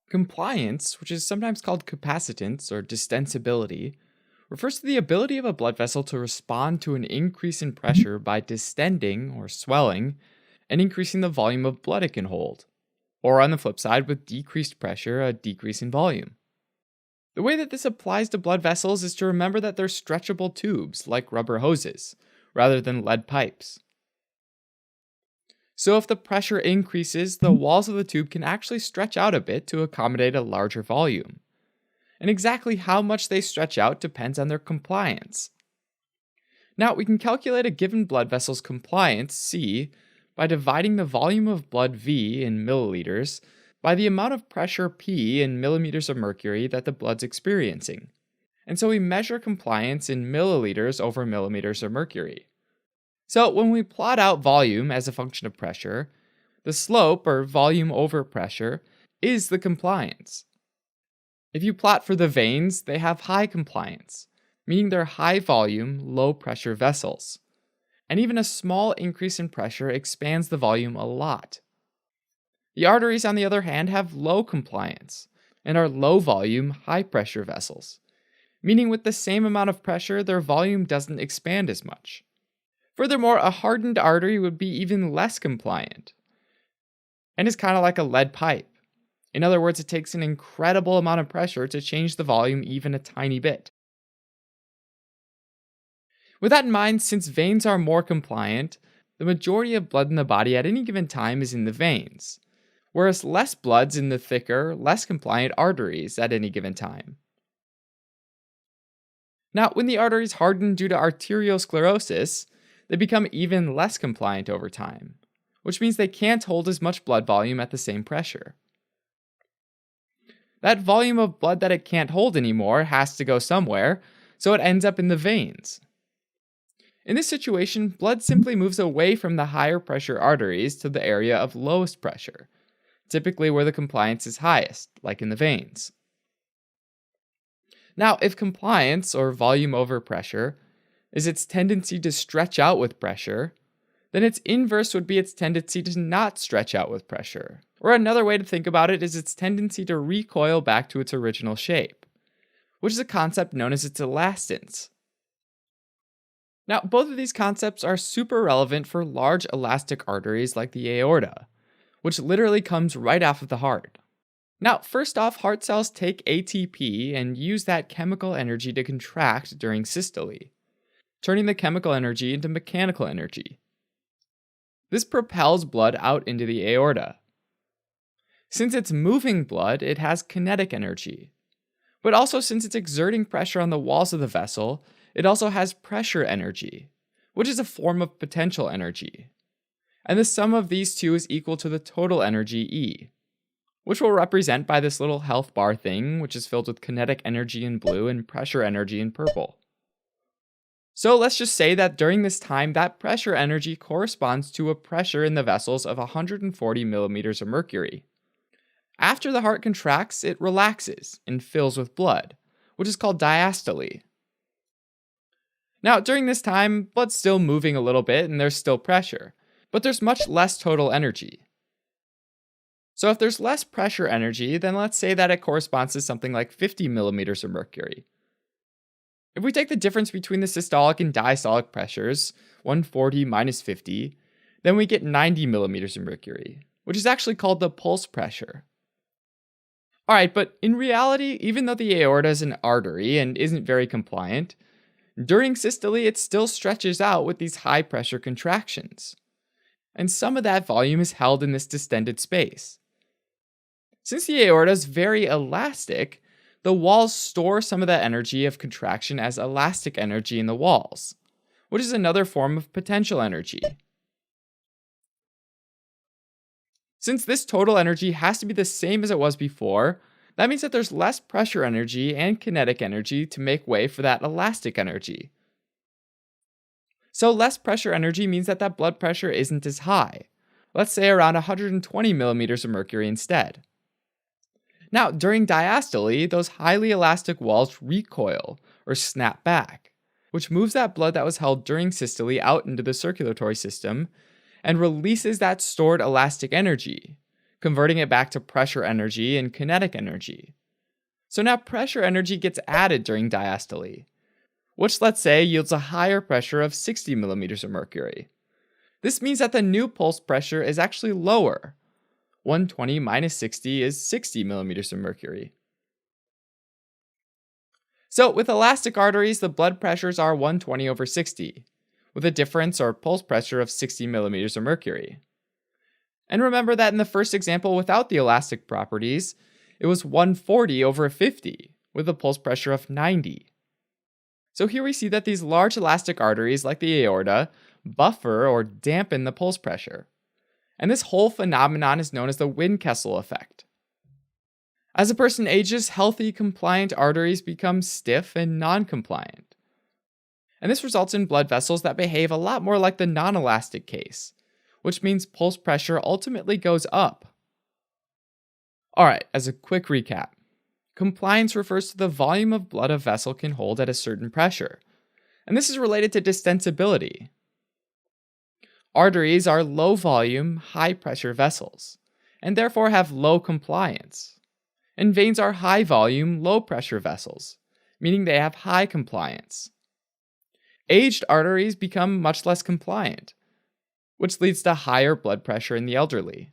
Compliance, which is sometimes called capacitance or distensibility, refers to the ability of a blood vessel to respond to an increase in pressure by distending or swelling and increasing the volume of blood it can hold. Or on the flip side, with decreased pressure, a decrease in volume. The way that this applies to blood vessels is to remember that they're stretchable tubes, like rubber hoses, rather than lead pipes. So if the pressure increases, the walls of the tube can actually stretch out a bit to accommodate a larger volume. And exactly how much they stretch out depends on their compliance. Now, we can calculate a given blood vessel's compliance, C, by dividing the volume of blood, V, in milliliters, by the amount of pressure, P, in millimeters of mercury that the blood's experiencing. And so we measure compliance in milliliters over millimeters of mercury. So when we plot out volume as a function of pressure, the slope, or volume over pressure, is the compliance. If you plot for the veins, they have high compliance, meaning they're high volume, low pressure vessels. And even a small increase in pressure expands the volume a lot. The arteries, on the other hand, have low compliance and are low volume, high pressure vessels, meaning with the same amount of pressure, their volume doesn't expand as much. Furthermore, a hardened artery would be even less compliant and is kind of like a lead pipe. In other words, it takes an incredible amount of pressure to change the volume even a tiny bit. With that in mind, since veins are more compliant, the majority of blood in the body at any given time is in the veins, whereas less blood's in the thicker, less compliant arteries at any given time. Now, when the arteries harden due to arteriosclerosis, they become even less compliant over time, which means they can't hold as much blood volume at the same pressure. That volume of blood that it can't hold anymore has to go somewhere, so it ends up in the veins. In this situation, blood simply moves away from the higher pressure arteries to the area of lowest pressure, typically where the compliance is highest, like in the veins. Now, if compliance, or volume over pressure, is its tendency to stretch out with pressure, then its inverse would be its tendency to not stretch out with pressure. Or another way to think about it is its tendency to recoil back to its original shape, which is a concept known as its elastance. Now, both of these concepts are super relevant for large elastic arteries like the aorta, which literally comes right off of the heart. Now, first off, heart cells take ATP and use that chemical energy to contract during systole, turning the chemical energy into mechanical energy. This propels blood out into the aorta. Since it's moving blood, it has kinetic energy. But also, since it's exerting pressure on the walls of the vessel, it also has pressure energy, which is a form of potential energy. And the sum of these two is equal to the total energy E, which we'll represent by this little health bar thing, which is filled with kinetic energy in blue and pressure energy in purple. So let's just say that during this time, that pressure energy corresponds to a pressure in the vessels of 140 millimeters of mercury. After the heart contracts, it relaxes and fills with blood, which is called diastole. Now, during this time, blood's still moving a little bit and there's still pressure, but there's much less total energy. So if there's less pressure energy, then let's say that it corresponds to something like 50 millimeters of mercury. If we take the difference between the systolic and diastolic pressures, 140 minus 50, then we get 90 millimeters of mercury, which is actually called the pulse pressure. Alright, but in reality, even though the aorta is an artery and isn't very compliant, during systole it still stretches out with these high pressure contractions. And some of that volume is held in this distended space. Since the aorta is very elastic, the walls store some of that energy of contraction as elastic energy in the walls, which is another form of potential energy. Since this total energy has to be the same as it was before, that means that there's less pressure energy and kinetic energy to make way for that elastic energy. So less pressure energy means that that blood pressure isn't as high. Let's say around 120 millimeters of mercury instead. Now, during diastole, those highly elastic walls recoil or snap back, which moves that blood that was held during systole out into the circulatory system and releases that stored elastic energy, converting it back to pressure energy and kinetic energy. So now pressure energy gets added during diastole, which let's say yields a higher pressure of 60 millimeters of mercury. This means that the new pulse pressure is actually lower. 120 minus 60 is 60 millimeters of mercury. So with elastic arteries, the blood pressures are 120 over 60, with a difference or pulse pressure of 60 millimeters of mercury. And remember that in the first example without the elastic properties, it was 140 over 50, with a pulse pressure of 90. So here we see that these large elastic arteries, like the aorta, buffer or dampen the pulse pressure. And this whole phenomenon is known as the Windkessel effect. As a person ages, healthy, compliant arteries become stiff and non-compliant. And this results in blood vessels that behave a lot more like the non-elastic case, which means pulse pressure ultimately goes up. Alright, as a quick recap, compliance refers to the volume of blood a vessel can hold at a certain pressure, and this is related to distensibility. Arteries are low volume, high pressure vessels, and therefore have low compliance. And veins are high volume, low pressure vessels, meaning they have high compliance. Aged arteries become much less compliant, which leads to higher blood pressure in the elderly.